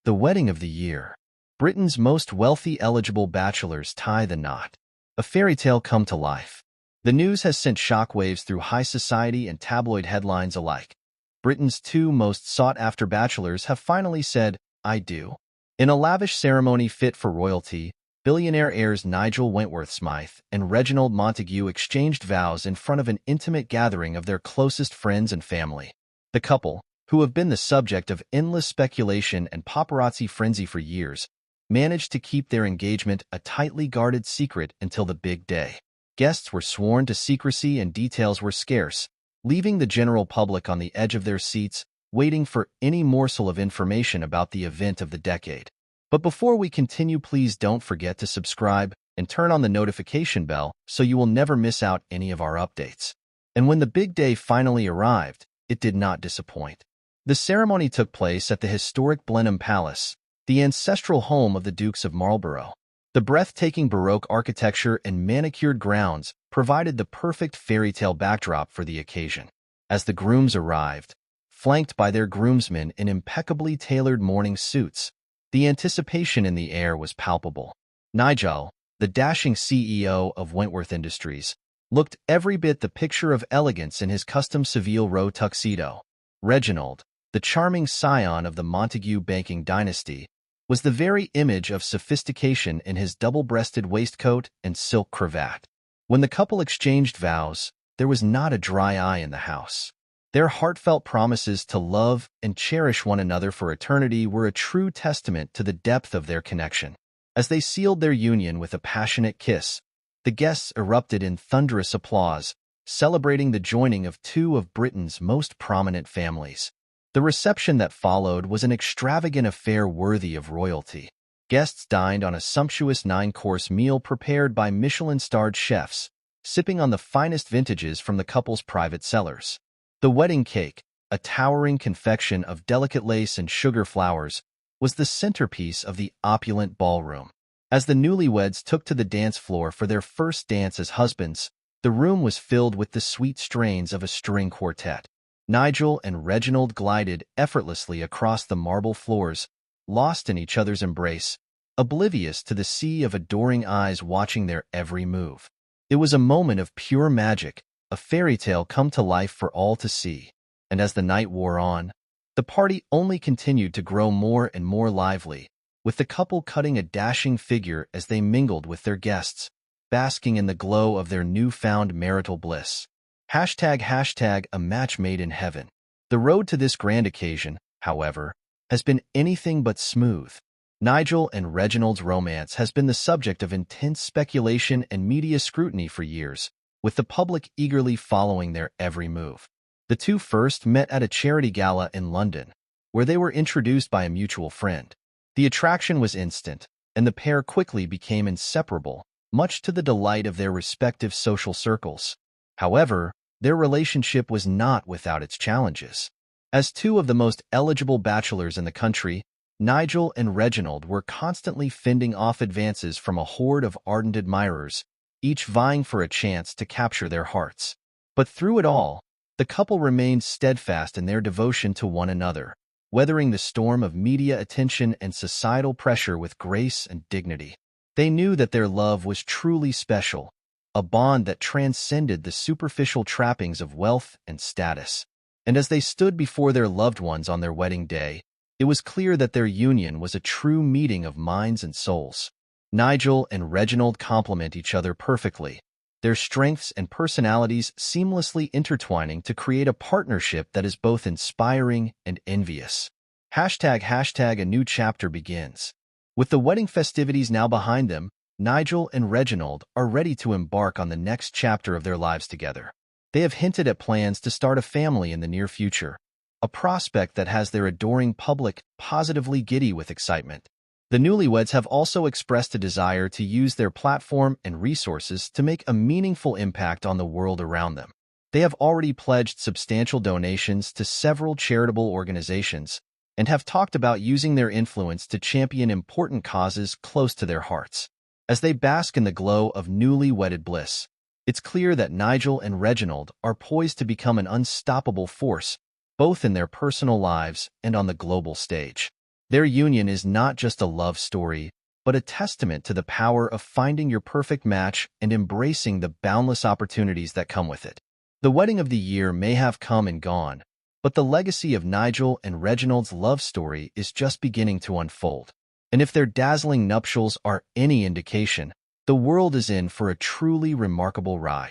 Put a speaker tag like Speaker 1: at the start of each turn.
Speaker 1: The wedding of the year. Britain's most wealthy eligible bachelors tie the knot. A fairy tale come to life. The news has sent shockwaves through high society and tabloid headlines alike. Britain's two most sought-after bachelors have finally said, "I do." In a lavish ceremony fit for royalty, billionaire heirs Nigel Wentworth-Smythe and Reginald Montagu exchanged vows in front of an intimate gathering of their closest friends and family. The couple, who have been the subject of endless speculation and paparazzi frenzy for years, managed to keep their engagement a tightly guarded secret until the big day. Guests were sworn to secrecy and details were scarce, leaving the general public on the edge of their seats, waiting for any morsel of information about the event of the decade. But before we continue, please don't forget to subscribe and turn on the notification bell so you will never miss out any of our updates. And when the big day finally arrived, it did not disappoint. The ceremony took place at the historic Blenheim Palace, the ancestral home of the Dukes of Marlborough. The breathtaking Baroque architecture and manicured grounds provided the perfect fairy tale backdrop for the occasion. As the grooms arrived, flanked by their groomsmen in impeccably tailored morning suits, the anticipation in the air was palpable. Nigel, the dashing CEO of Wentworth Industries, looked every bit the picture of elegance in his custom Savile Row tuxedo. Reginald, the charming scion of the Montagu banking dynasty, was the very image of sophistication in his double-breasted waistcoat and silk cravat. When the couple exchanged vows, there was not a dry eye in the house. Their heartfelt promises to love and cherish one another for eternity were a true testament to the depth of their connection. As they sealed their union with a passionate kiss, the guests erupted in thunderous applause, celebrating the joining of two of Britain's most prominent families. The reception that followed was an extravagant affair worthy of royalty. Guests dined on a sumptuous 9-course meal prepared by Michelin-starred chefs, sipping on the finest vintages from the couple's private cellars. The wedding cake, a towering confection of delicate lace and sugar flowers, was the centerpiece of the opulent ballroom. As the newlyweds took to the dance floor for their first dance as husbands, the room was filled with the sweet strains of a string quartet. Nigel and Reginald glided effortlessly across the marble floors, lost in each other's embrace, oblivious to the sea of adoring eyes watching their every move. It was a moment of pure magic, a fairy tale come to life for all to see. And as the night wore on, the party only continued to grow more and more lively, with the couple cutting a dashing figure as they mingled with their guests, basking in the glow of their newfound marital bliss. ## a match made in heaven. The road to this grand occasion, however, has been anything but smooth. Nigel and Reginald's romance has been the subject of intense speculation and media scrutiny for years, with the public eagerly following their every move. The two first met at a charity gala in London, where they were introduced by a mutual friend. The attraction was instant, and the pair quickly became inseparable, much to the delight of their respective social circles. However, their relationship was not without its challenges. As two of the most eligible bachelors in the country, Nigel and Reginald were constantly fending off advances from a horde of ardent admirers, each vying for a chance to capture their hearts. But through it all, the couple remained steadfast in their devotion to one another, weathering the storm of media attention and societal pressure with grace and dignity. They knew that their love was truly special, a bond that transcended the superficial trappings of wealth and status. And as they stood before their loved ones on their wedding day, it was clear that their union was a true meeting of minds and souls. Nigel and Reginald complement each other perfectly, their strengths and personalities seamlessly intertwining to create a partnership that is both inspiring and envious. ## a new chapter begins. With the wedding festivities now behind them, Nigel and Reginald are ready to embark on the next chapter of their lives together. They have hinted at plans to start a family in the near future, a prospect that has their adoring public positively giddy with excitement. The newlyweds have also expressed a desire to use their platform and resources to make a meaningful impact on the world around them. They have already pledged substantial donations to several charitable organizations and have talked about using their influence to champion important causes close to their hearts. As they bask in the glow of newly wedded bliss, it's clear that Nigel and Reginald are poised to become an unstoppable force, both in their personal lives and on the global stage. Their union is not just a love story, but a testament to the power of finding your perfect match and embracing the boundless opportunities that come with it. The wedding of the year may have come and gone, but the legacy of Nigel and Reginald's love story is just beginning to unfold. And if their dazzling nuptials are any indication, the world is in for a truly remarkable ride.